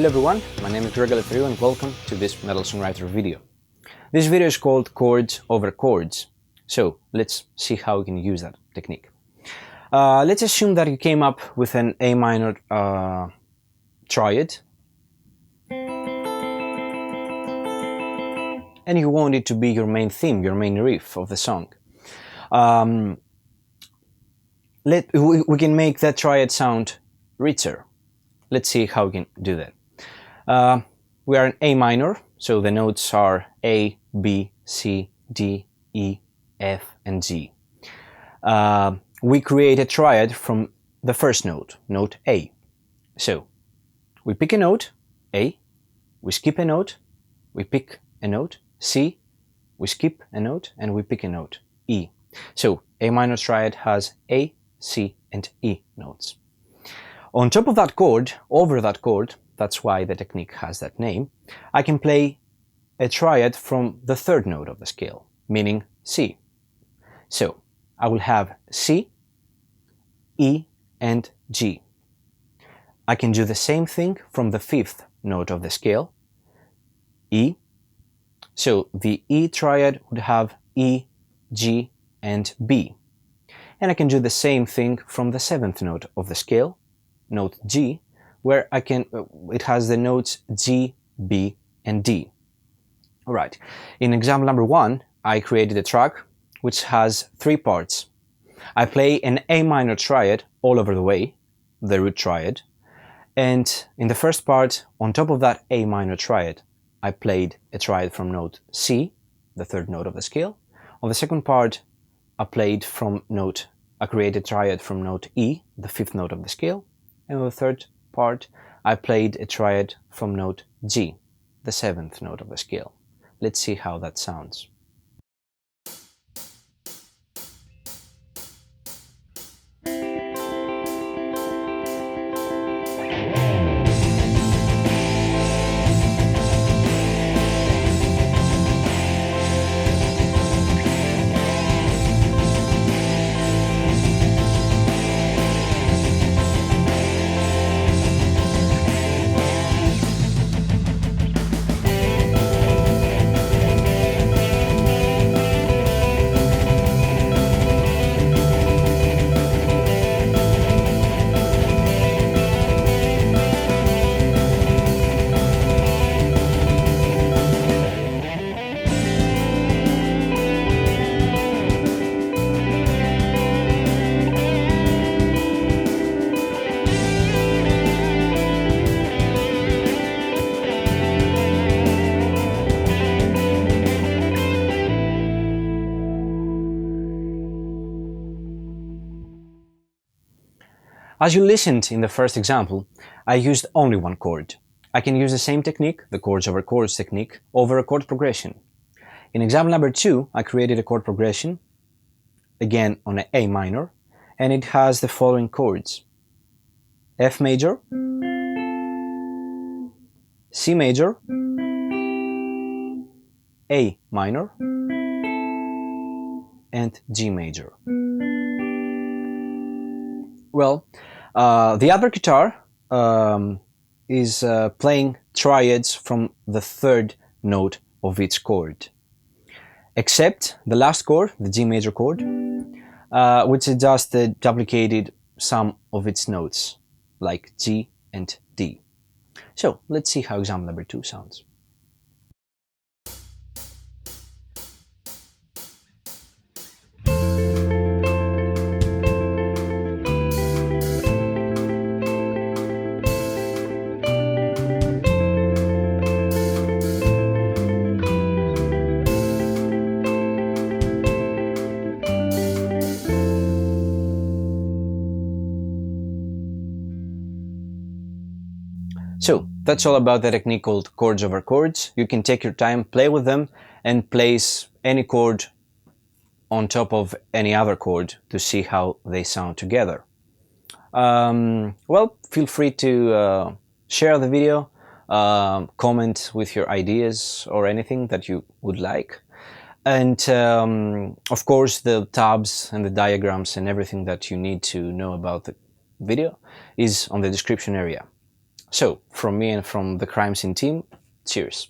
Hello everyone, my name is Eleftheriou and welcome to this Metal Songwriter video. This video is called Chords over Chords, so let's see how we can use that technique. Let's assume that you came up with an A minor triad and you want it to be your main theme, your main riff of the song. We can make that triad sound richer. Let's see how we can do that. We are in A minor, so the notes are A, B, C, D, E, F, and G. We create a triad from the first note, note A. So we pick a note, A, we skip a note, we pick a note, C, we skip a note, and we pick a note, E. So A minor triad has A, C, and E notes. On top of that chord, over that chord, that's why the technique has that name, I can play a triad from the third note of the scale, meaning C. So I will have C, E, and G. I can do the same thing from the fifth note of the scale, E. So the E triad would have E, G, and B. And I can do the same thing from the seventh note of the scale, note G, where it has the notes G, B, and D. Alright, in example number 1, I created a track which has 3 parts. I play an A minor triad all over the way, the root triad, and in the first part, on top of that A minor triad, I played a triad from note C, the third note of the scale. On the second part, I created a triad from note E, the fifth note of the scale, and on the third part, I played a triad from note G, the seventh note of the scale. Let's see how that sounds. As you listened in the first example, I used only one chord. I can use the same technique, the chords over chords technique, over a chord progression. In example number 2, I created a chord progression, again on an A minor, and it has the following chords: F major, C major, A minor, and G major. Well, the other guitar is playing triads from the third note of each chord, except the last chord, the G major chord, which is just duplicated some of its notes, like G and D. So let's see how example number 2 sounds. So that's all about the technique called chords over chords. You can take your time, play with them, and place any chord on top of any other chord to see how they sound together. Well, feel free to share the video, comment with your ideas or anything that you would like. And of course the tabs and the diagrams and everything that you need to know about the video is on the description area. So, from me and from the Crhyme Seene team, cheers!